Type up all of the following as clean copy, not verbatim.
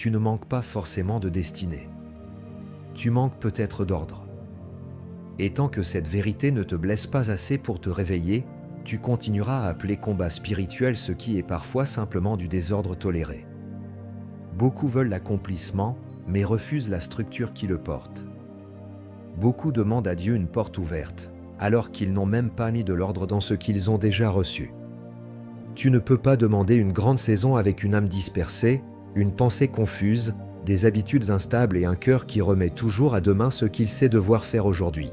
tu ne manques pas forcément de destinée. Tu manques peut-être d'ordre. Et tant que cette vérité ne te blesse pas assez pour te réveiller, tu continueras à appeler combat spirituel ce qui est parfois simplement du désordre toléré. Beaucoup veulent l'accomplissement, mais refusent la structure qui le porte. Beaucoup demandent à Dieu une porte ouverte, alors qu'ils n'ont même pas mis de l'ordre dans ce qu'ils ont déjà reçu. Tu ne peux pas demander une grande saison avec une âme dispersée, une pensée confuse, des habitudes instables et un cœur qui remet toujours à demain ce qu'il sait devoir faire aujourd'hui.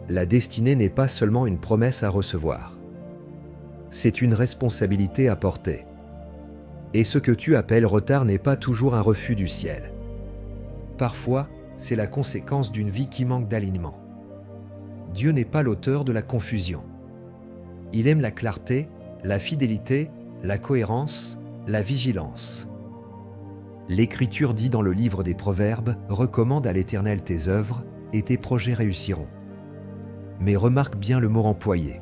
La destinée n'est pas seulement une promesse à recevoir. C'est une responsabilité à porter. Et ce que tu appelles retard n'est pas toujours un refus du ciel. Parfois, c'est la conséquence d'une vie qui manque d'alignement. Dieu n'est pas l'auteur de la confusion. Il aime la clarté, la fidélité, la cohérence, la vigilance. L'Écriture dit dans le livre des Proverbes « Recommande à l'Éternel tes œuvres, et tes projets réussiront ». Mais remarque bien le mot employé.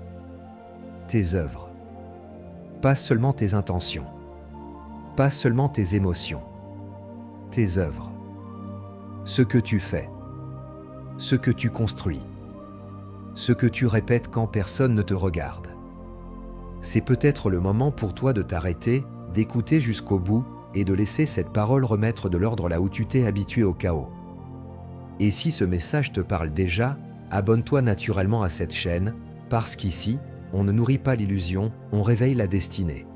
Tes œuvres. Pas seulement tes intentions. Pas seulement tes émotions. Tes œuvres. Ce que tu fais. Ce que tu construis. Ce que tu répètes quand personne ne te regarde. C'est peut-être le moment pour toi de t'arrêter, d'écouter jusqu'au bout et de laisser cette parole remettre de l'ordre là où tu t'es habitué au chaos. Et si ce message te parle déjà, abonne-toi naturellement à cette chaîne, parce qu'ici, on ne nourrit pas l'illusion, on réveille la destinée.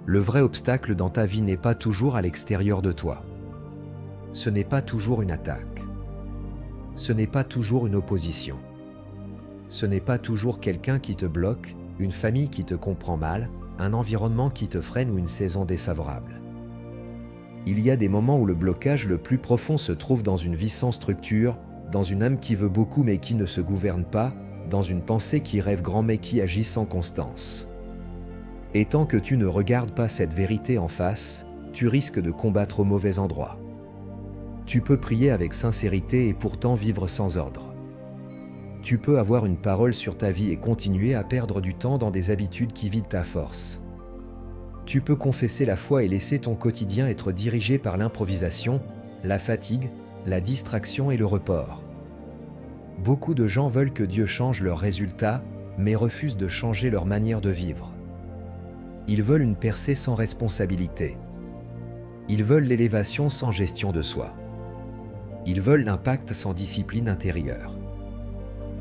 Le vrai obstacle dans ta vie n'est pas toujours à l'extérieur de toi. Ce n'est pas toujours une attaque. Ce n'est pas toujours une opposition. Ce n'est pas toujours quelqu'un qui te bloque, une famille qui te comprend mal, un environnement qui te freine ou une saison défavorable. Il y a des moments où le blocage le plus profond se trouve dans une vie sans structure, dans une âme qui veut beaucoup mais qui ne se gouverne pas, dans une pensée qui rêve grand mais qui agit sans constance. Et tant que tu ne regardes pas cette vérité en face, tu risques de combattre au mauvais endroit. Tu peux prier avec sincérité et pourtant vivre sans ordre. Tu peux avoir une parole sur ta vie et continuer à perdre du temps dans des habitudes qui vident ta force. Tu peux confesser la foi et laisser ton quotidien être dirigé par l'improvisation, la fatigue, la distraction et le report. Beaucoup de gens veulent que Dieu change leurs résultats, mais refusent de changer leur manière de vivre. Ils veulent une percée sans responsabilité. Ils veulent l'élévation sans gestion de soi. Ils veulent l'impact sans discipline intérieure.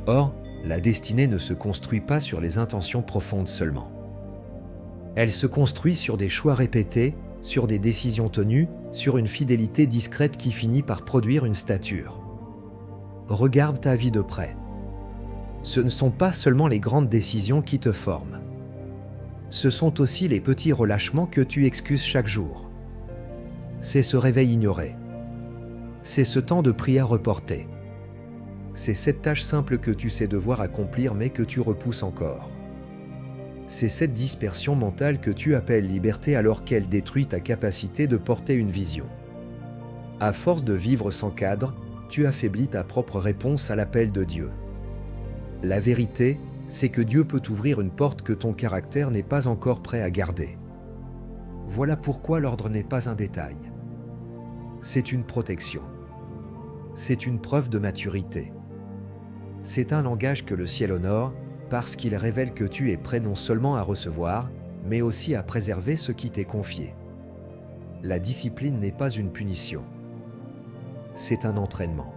Or, la destinée ne se construit pas sur les intentions profondes seulement. Elle se construit sur des choix répétés, sur des décisions tenues, sur une fidélité discrète qui finit par produire une stature. Regarde ta vie de près. Ce ne sont pas seulement les grandes décisions qui te forment. Ce sont aussi les petits relâchements que tu excuses chaque jour. C'est ce réveil ignoré. C'est ce temps de prière reporté. C'est cette tâche simple que tu sais devoir accomplir mais que tu repousses encore. C'est cette dispersion mentale que tu appelles liberté alors qu'elle détruit ta capacité de porter une vision. À force de vivre sans cadre, tu affaiblis ta propre réponse à l'appel de Dieu. La vérité, c'est que Dieu peut ouvrir une porte que ton caractère n'est pas encore prêt à garder. Voilà pourquoi l'ordre n'est pas un détail. C'est une protection. C'est une preuve de maturité. C'est un langage que le ciel honore parce qu'il révèle que tu es prêt non seulement à recevoir, mais aussi à préserver ce qui t'est confié. La discipline n'est pas une punition. C'est un entraînement.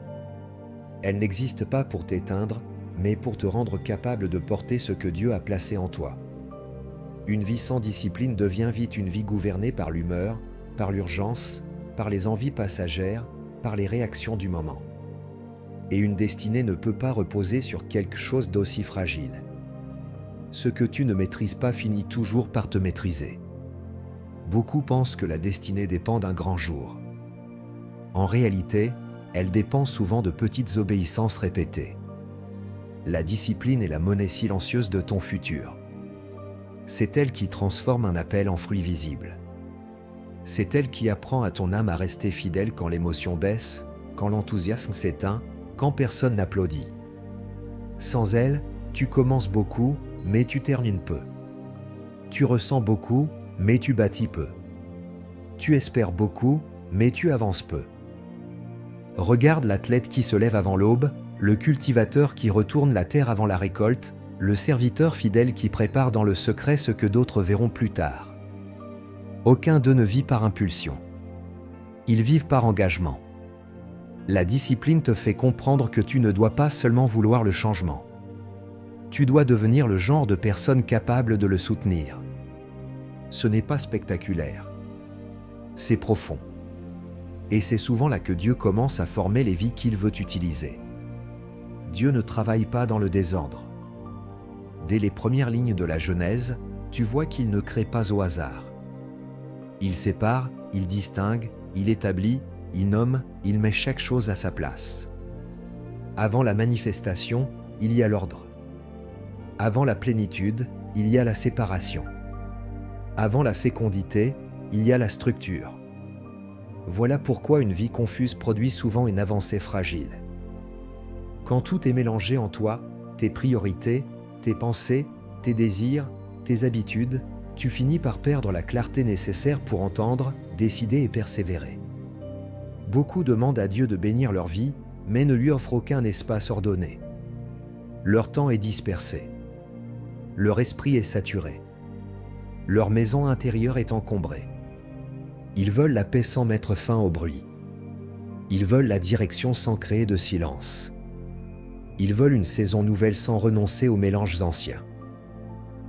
Elle n'existe pas pour t'éteindre, mais pour te rendre capable de porter ce que Dieu a placé en toi. Une vie sans discipline devient vite une vie gouvernée par l'humeur, par l'urgence, par les envies passagères, par les réactions du moment. Et une destinée ne peut pas reposer sur quelque chose d'aussi fragile. Ce que tu ne maîtrises pas finit toujours par te maîtriser. Beaucoup pensent que la destinée dépend d'un grand jour. En réalité, elle dépend souvent de petites obéissances répétées. La discipline est la monnaie silencieuse de ton futur. C'est elle qui transforme un appel en fruit visible. C'est elle qui apprend à ton âme à rester fidèle quand l'émotion baisse, quand l'enthousiasme s'éteint, quand personne n'applaudit. Sans elle, tu commences beaucoup, mais tu termines peu. Tu ressens beaucoup, mais tu bâtis peu. Tu espères beaucoup, mais tu avances peu. Regarde l'athlète qui se lève avant l'aube, le cultivateur qui retourne la terre avant la récolte, le serviteur fidèle qui prépare dans le secret ce que d'autres verront plus tard. Aucun d'eux ne vit par impulsion. Ils vivent par engagement. La discipline te fait comprendre que tu ne dois pas seulement vouloir le changement. Tu dois devenir le genre de personne capable de le soutenir. Ce n'est pas spectaculaire. C'est profond. Et c'est souvent là que Dieu commence à former les vies qu'il veut utiliser. Dieu ne travaille pas dans le désordre. Dès les premières lignes de la Genèse, tu vois qu'il ne crée pas au hasard. Il sépare, il distingue, il établit, il nomme, il met chaque chose à sa place. Avant la manifestation, il y a l'ordre. Avant la plénitude, il y a la séparation. Avant la fécondité, il y a la structure. Voilà pourquoi une vie confuse produit souvent une avancée fragile. Quand tout est mélangé en toi, tes priorités, tes pensées, tes désirs, tes habitudes, tu finis par perdre la clarté nécessaire pour entendre, décider et persévérer. Beaucoup demandent à Dieu de bénir leur vie, mais ne lui offrent aucun espace ordonné. Leur temps est dispersé. Leur esprit est saturé. Leur maison intérieure est encombrée. Ils veulent la paix sans mettre fin au bruit. Ils veulent la direction sans créer de silence. Ils veulent une saison nouvelle sans renoncer aux mélanges anciens.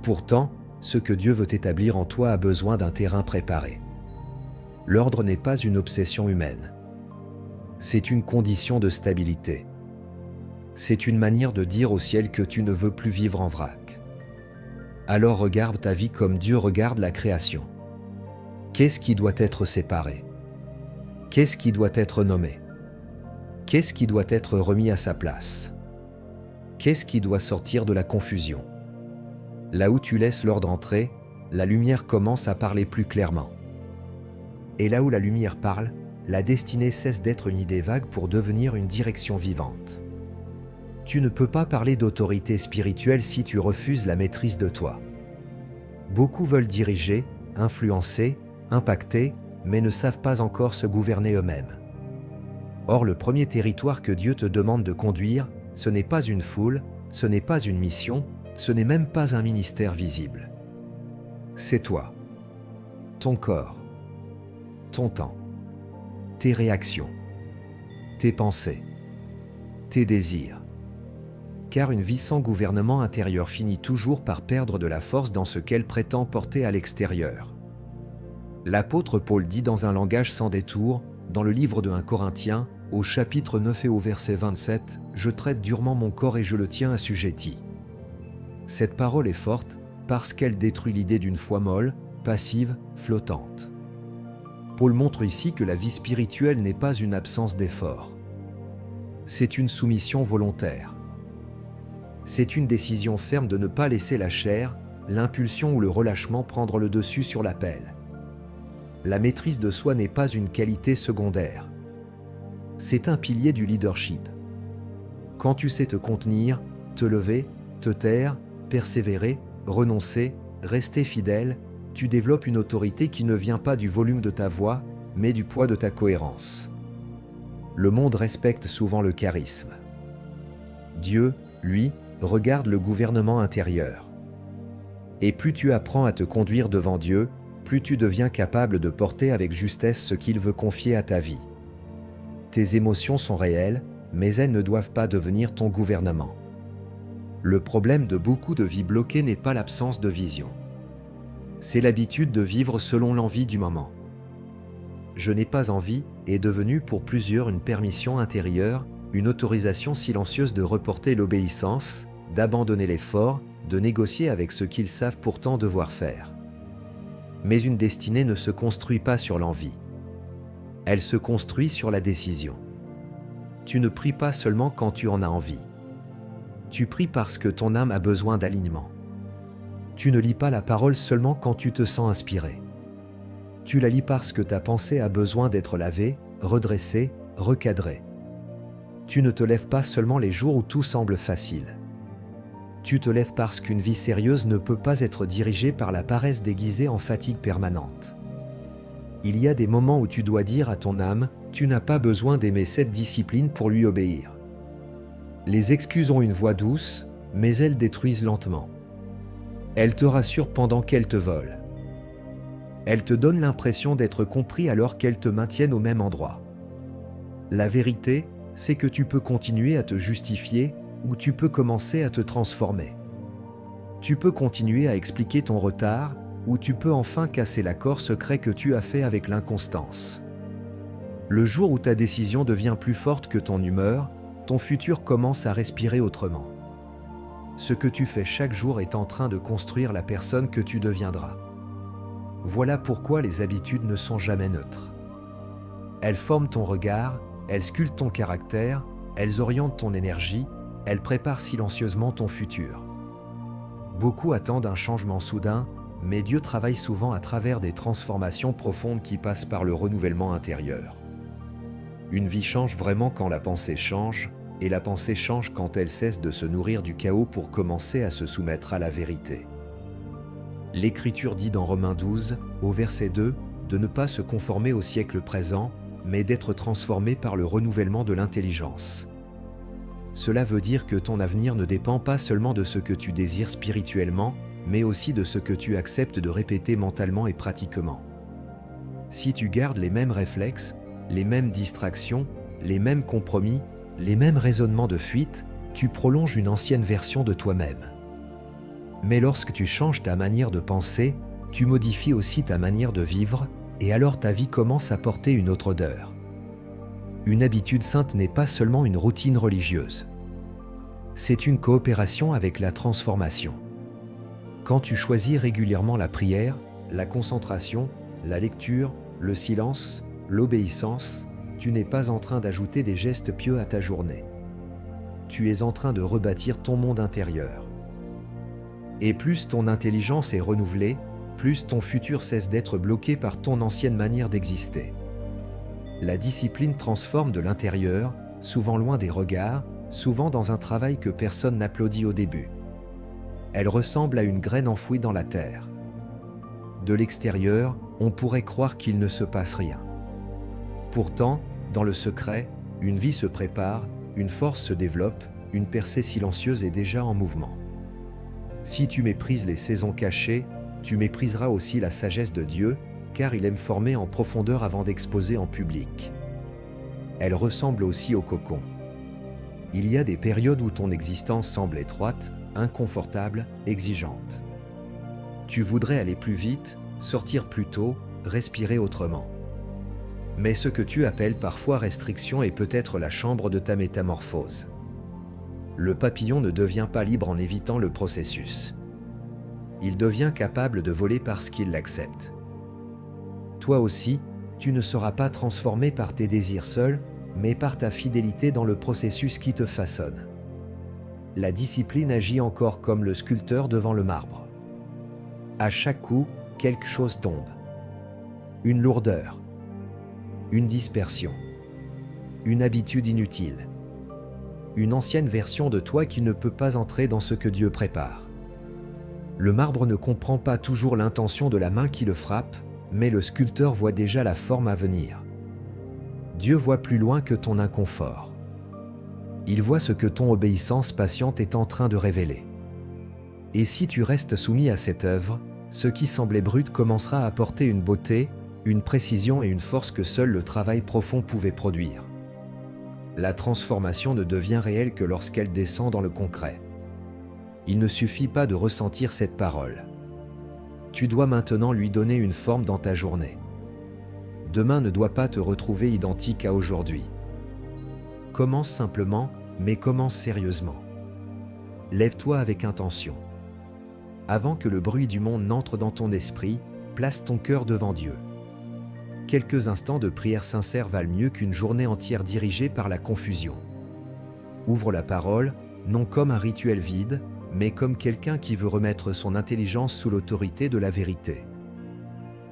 Pourtant, ce que Dieu veut établir en toi a besoin d'un terrain préparé. L'ordre n'est pas une obsession humaine. C'est une condition de stabilité. C'est une manière de dire au ciel que tu ne veux plus vivre en vrac. Alors regarde ta vie comme Dieu regarde la création. Qu'est-ce qui doit être séparé? Qu'est-ce qui doit être nommé? Qu'est-ce qui doit être remis à sa place? Qu'est-ce qui doit sortir de la confusion? Là où tu laisses l'ordre entrer, la lumière commence à parler plus clairement. Et là où la lumière parle, la destinée cesse d'être une idée vague pour devenir une direction vivante. Tu ne peux pas parler d'autorité spirituelle si tu refuses la maîtrise de toi. Beaucoup veulent diriger, influencer, impacter, mais ne savent pas encore se gouverner eux-mêmes. Or, le premier territoire que Dieu te demande de conduire, ce n'est pas une foule, ce n'est pas une mission, ce n'est même pas un ministère visible. C'est toi, ton corps, ton temps, tes réactions, tes pensées, tes désirs. Car une vie sans gouvernement intérieur finit toujours par perdre de la force dans ce qu'elle prétend porter à l'extérieur. L'apôtre Paul dit dans un langage sans détour, dans le livre de 1 Corinthiens, au chapitre 9 et au verset 27, « Je traite durement mon corps et je le tiens assujetti ». Cette parole est forte parce qu'elle détruit l'idée d'une foi molle, passive, flottante. Paul montre ici que la vie spirituelle n'est pas une absence d'effort. C'est une soumission volontaire. C'est une décision ferme de ne pas laisser la chair, l'impulsion ou le relâchement prendre le dessus sur l'appel. La maîtrise de soi n'est pas une qualité secondaire. C'est un pilier du leadership. Quand tu sais te contenir, te lever, te taire, persévérer, renoncer, rester fidèle, tu développes une autorité qui ne vient pas du volume de ta voix, mais du poids de ta cohérence. Le monde respecte souvent le charisme. Dieu, lui, regarde le gouvernement intérieur. Et plus tu apprends à te conduire devant Dieu, plus tu deviens capable de porter avec justesse ce qu'il veut confier à ta vie. Tes émotions sont réelles, mais elles ne doivent pas devenir ton gouvernement. Le problème de beaucoup de vies bloquées n'est pas l'absence de vision. C'est l'habitude de vivre selon l'envie du moment. Je n'ai pas envie est devenu pour plusieurs une permission intérieure, une autorisation silencieuse de reporter l'obéissance, d'abandonner l'effort, de négocier avec ce qu'ils savent pourtant devoir faire. Mais une destinée ne se construit pas sur l'envie. Elle se construit sur la décision. Tu ne pries pas seulement quand tu en as envie. Tu pries parce que ton âme a besoin d'alignement. Tu ne lis pas la parole seulement quand tu te sens inspiré. Tu la lis parce que ta pensée a besoin d'être lavée, redressée, recadrée. Tu ne te lèves pas seulement les jours où tout semble facile. Tu te lèves parce qu'une vie sérieuse ne peut pas être dirigée par la paresse déguisée en fatigue permanente. Il y a des moments où tu dois dire à ton âme, tu n'as pas besoin d'aimer cette discipline pour lui obéir. Les excuses ont une voix douce, mais elles détruisent lentement. Elles te rassurent pendant qu'elles te volent. Elles te donnent l'impression d'être compris alors qu'elles te maintiennent au même endroit. La vérité, c'est que tu peux continuer à te justifier ou tu peux commencer à te transformer. Tu peux continuer à expliquer ton retard ou tu peux enfin casser l'accord secret que tu as fait avec l'inconstance. Le jour où ta décision devient plus forte que ton humeur, ton futur commence à respirer autrement. Ce que tu fais chaque jour est en train de construire la personne que tu deviendras. Voilà pourquoi les habitudes ne sont jamais neutres. Elles forment ton regard, elles sculptent ton caractère, elles orientent ton énergie, elles préparent silencieusement ton futur. Beaucoup attendent un changement soudain, mais Dieu travaille souvent à travers des transformations profondes qui passent par le renouvellement intérieur. Une vie change vraiment quand la pensée change, et la pensée change quand elle cesse de se nourrir du chaos pour commencer à se soumettre à la vérité. L'Écriture dit dans Romains 12, au verset 2, de ne pas se conformer au siècle présent, mais d'être transformé par le renouvellement de l'intelligence. Cela veut dire que ton avenir ne dépend pas seulement de ce que tu désires spirituellement, mais aussi de ce que tu acceptes de répéter mentalement et pratiquement. Si tu gardes les mêmes réflexes, les mêmes distractions, les mêmes compromis, les mêmes raisonnements de fuite, tu prolonges une ancienne version de toi-même. Mais lorsque tu changes ta manière de penser, tu modifies aussi ta manière de vivre, et alors ta vie commence à porter une autre odeur. Une habitude sainte n'est pas seulement une routine religieuse. C'est une coopération avec la transformation. Quand tu choisis régulièrement la prière, la concentration, la lecture, le silence, l'obéissance, tu n'es pas en train d'ajouter des gestes pieux à ta journée. Tu es en train de rebâtir ton monde intérieur. Et plus ton intelligence est renouvelée, plus ton futur cesse d'être bloqué par ton ancienne manière d'exister. La discipline transforme de l'intérieur, souvent loin des regards, souvent dans un travail que personne n'applaudit au début. Elle ressemble à une graine enfouie dans la terre. De l'extérieur, on pourrait croire qu'il ne se passe rien. Pourtant, dans le secret, une vie se prépare, une force se développe, une percée silencieuse est déjà en mouvement. Si tu méprises les saisons cachées, tu mépriseras aussi la sagesse de Dieu, car il aime former en profondeur avant d'exposer en public. Elle ressemble aussi au cocon. Il y a des périodes où ton existence semble étroite, inconfortable, exigeante. Tu voudrais aller plus vite, sortir plus tôt, respirer autrement. Mais ce que tu appelles parfois restriction est peut-être la chambre de ta métamorphose. Le papillon ne devient pas libre en évitant le processus. Il devient capable de voler parce qu'il l'accepte. Toi aussi, tu ne seras pas transformé par tes désirs seuls, mais par ta fidélité dans le processus qui te façonne. La discipline agit encore comme le sculpteur devant le marbre. À chaque coup, quelque chose tombe. Une lourdeur, une dispersion, une habitude inutile, une ancienne version de toi qui ne peut pas entrer dans ce que Dieu prépare. Le marbre ne comprend pas toujours l'intention de la main qui le frappe, mais le sculpteur voit déjà la forme à venir. Dieu voit plus loin que ton inconfort. Il voit ce que ton obéissance patiente est en train de révéler. Et si tu restes soumis à cette œuvre, ce qui semblait brut commencera à apporter une beauté, une précision et une force que seul le travail profond pouvait produire. La transformation ne devient réelle que lorsqu'elle descend dans le concret. Il ne suffit pas de ressentir cette parole. Tu dois maintenant lui donner une forme dans ta journée. Demain ne doit pas te retrouver identique à aujourd'hui. Commence simplement, mais commence sérieusement. Lève-toi avec intention. Avant que le bruit du monde n'entre dans ton esprit, place ton cœur devant Dieu. Quelques instants de prière sincère valent mieux qu'une journée entière dirigée par la confusion. Ouvre la parole, non comme un rituel vide, mais comme quelqu'un qui veut remettre son intelligence sous l'autorité de la vérité.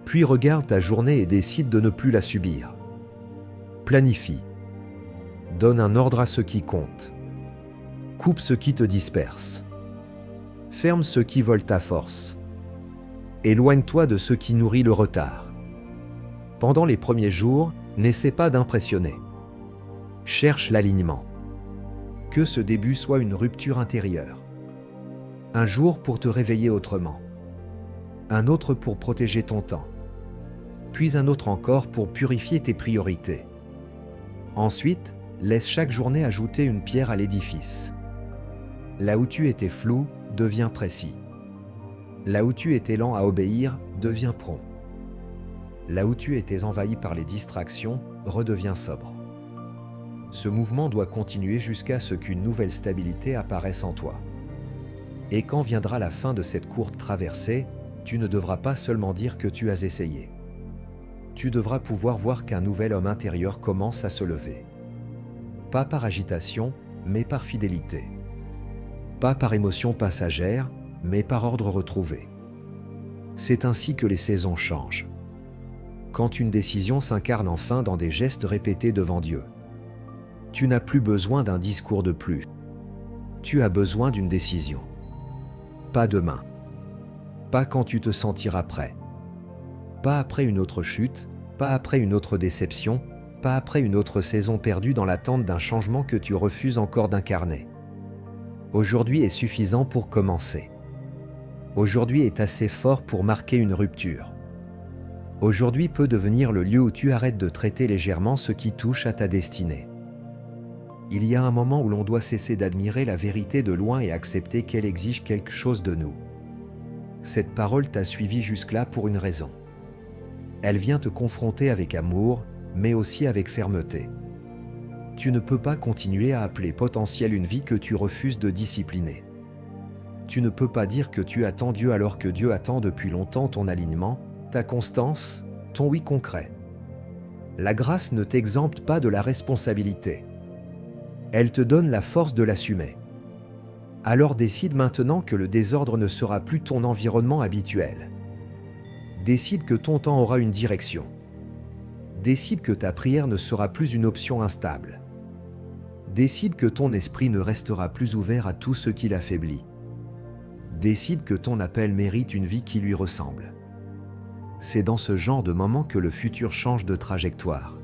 Puis regarde ta journée et décide de ne plus la subir. Planifie. Donne un ordre à ce qui compte. Coupe ce qui te disperse. Ferme ceux qui volent ta force. Éloigne-toi de ce qui nourrit le retard. Pendant les premiers jours, n'essaie pas d'impressionner. Cherche l'alignement. Que ce début soit une rupture intérieure. Un jour pour te réveiller autrement. Un autre pour protéger ton temps. Puis un autre encore pour purifier tes priorités. Ensuite, laisse chaque journée ajouter une pierre à l'édifice. Là où tu étais flou, deviens précis. Là où tu étais lent à obéir, deviens prompt. Là où tu étais envahi par les distractions, redeviens sobre. Ce mouvement doit continuer jusqu'à ce qu'une nouvelle stabilité apparaisse en toi. Et quand viendra la fin de cette courte traversée, tu ne devras pas seulement dire que tu as essayé. Tu devras pouvoir voir qu'un nouvel homme intérieur commence à se lever. Pas par agitation, mais par fidélité. Pas par émotion passagère, mais par ordre retrouvé. C'est ainsi que les saisons changent. Quand une décision s'incarne enfin dans des gestes répétés devant Dieu. Tu n'as plus besoin d'un discours de plus. Tu as besoin d'une décision. Pas demain. Pas quand tu te sentiras prêt. Pas après une autre chute, pas après une autre déception, pas après une autre saison perdue dans l'attente d'un changement que tu refuses encore d'incarner. Aujourd'hui est suffisant pour commencer. Aujourd'hui est assez fort pour marquer une rupture. Aujourd'hui peut devenir le lieu où tu arrêtes de traiter légèrement ce qui touche à ta destinée. Il y a un moment où l'on doit cesser d'admirer la vérité de loin et accepter qu'elle exige quelque chose de nous. Cette parole t'a suivi jusque-là pour une raison. Elle vient te confronter avec amour, mais aussi avec fermeté. Tu ne peux pas continuer à appeler potentiel une vie que tu refuses de discipliner. Tu ne peux pas dire que tu attends Dieu alors que Dieu attend depuis longtemps ton alignement, ta constance, ton oui concret. La grâce ne t'exempte pas de la responsabilité. Elle te donne la force de l'assumer. Alors décide maintenant que le désordre ne sera plus ton environnement habituel. Décide que ton temps aura une direction. Décide que ta prière ne sera plus une option instable. Décide que ton esprit ne restera plus ouvert à tout ce qui l'affaiblit. Décide que ton appel mérite une vie qui lui ressemble. C'est dans ce genre de moment que le futur change de trajectoire.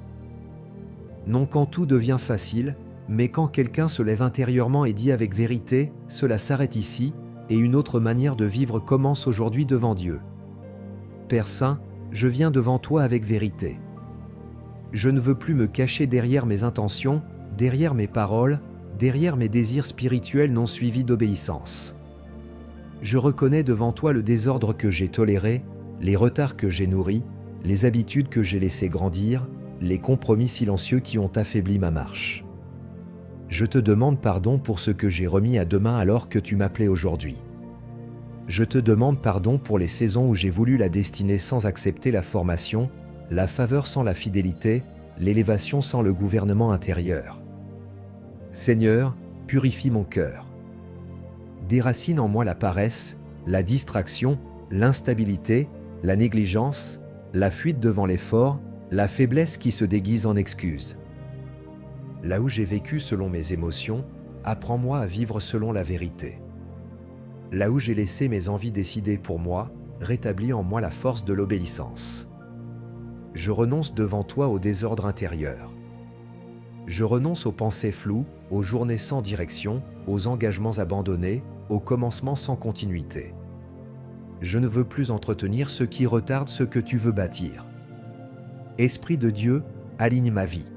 Non quand tout devient facile, mais quand quelqu'un se lève intérieurement et dit avec vérité, cela s'arrête ici, et une autre manière de vivre commence aujourd'hui devant Dieu. Père Saint, je viens devant toi avec vérité. Je ne veux plus me cacher derrière mes intentions, derrière mes paroles, derrière mes désirs spirituels non suivis d'obéissance. Je reconnais devant toi le désordre que j'ai toléré, les retards que j'ai nourris, les habitudes que j'ai laissées grandir, les compromis silencieux qui ont affaibli ma marche. Je te demande pardon pour ce que j'ai remis à demain alors que tu m'appelais aujourd'hui. Je te demande pardon pour les saisons où j'ai voulu la destinée sans accepter la formation, la faveur sans la fidélité, l'élévation sans le gouvernement intérieur. Seigneur, purifie mon cœur. Déracine en moi la paresse, la distraction, l'instabilité, la négligence, la fuite devant l'effort, la faiblesse qui se déguise en excuse. Là où j'ai vécu selon mes émotions, apprends-moi à vivre selon la vérité. Là où j'ai laissé mes envies décider pour moi, rétablis en moi la force de l'obéissance. Je renonce devant toi au désordre intérieur. Je renonce aux pensées floues, aux journées sans direction, aux engagements abandonnés, aux commencements sans continuité. Je ne veux plus entretenir ce qui retarde ce que tu veux bâtir. Esprit de Dieu, aligne ma vie.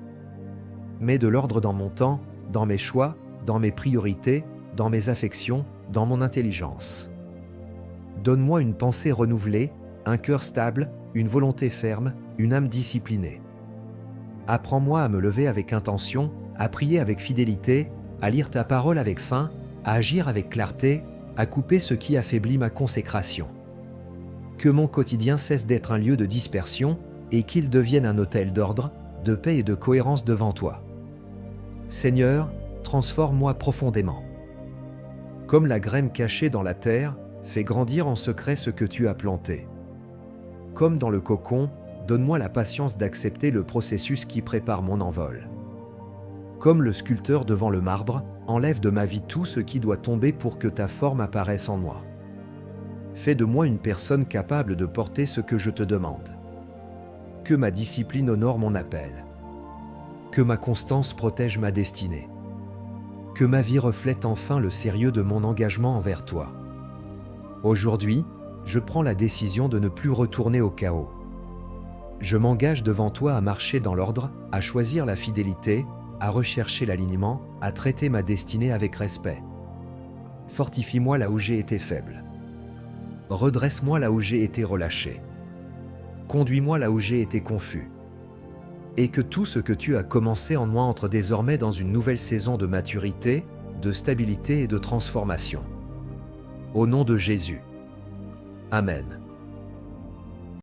Mets de l'ordre dans mon temps, dans mes choix, dans mes priorités, dans mes affections, dans mon intelligence. Donne-moi une pensée renouvelée, un cœur stable, une volonté ferme, une âme disciplinée. Apprends-moi à me lever avec intention, à prier avec fidélité, à lire ta parole avec faim, à agir avec clarté, à couper ce qui affaiblit ma consécration. Que mon quotidien cesse d'être un lieu de dispersion et qu'il devienne un autel d'ordre, de paix et de cohérence devant toi. Seigneur, transforme-moi profondément. Comme la graine cachée dans la terre, fais grandir en secret ce que tu as planté. Comme dans le cocon, donne-moi la patience d'accepter le processus qui prépare mon envol. Comme le sculpteur devant le marbre, enlève de ma vie tout ce qui doit tomber pour que ta forme apparaisse en moi. Fais de moi une personne capable de porter ce que je te demande. Que ma discipline honore mon appel. Que ma constance protège ma destinée. Que ma vie reflète enfin le sérieux de mon engagement envers toi. Aujourd'hui, je prends la décision de ne plus retourner au chaos. Je m'engage devant toi à marcher dans l'ordre, à choisir la fidélité, à rechercher l'alignement, à traiter ma destinée avec respect. Fortifie-moi là où j'ai été faible. Redresse-moi là où j'ai été relâché. Conduis-moi là où j'ai été confus. Et que tout ce que tu as commencé en moi entre désormais dans une nouvelle saison de maturité, de stabilité et de transformation. Au nom de Jésus. Amen.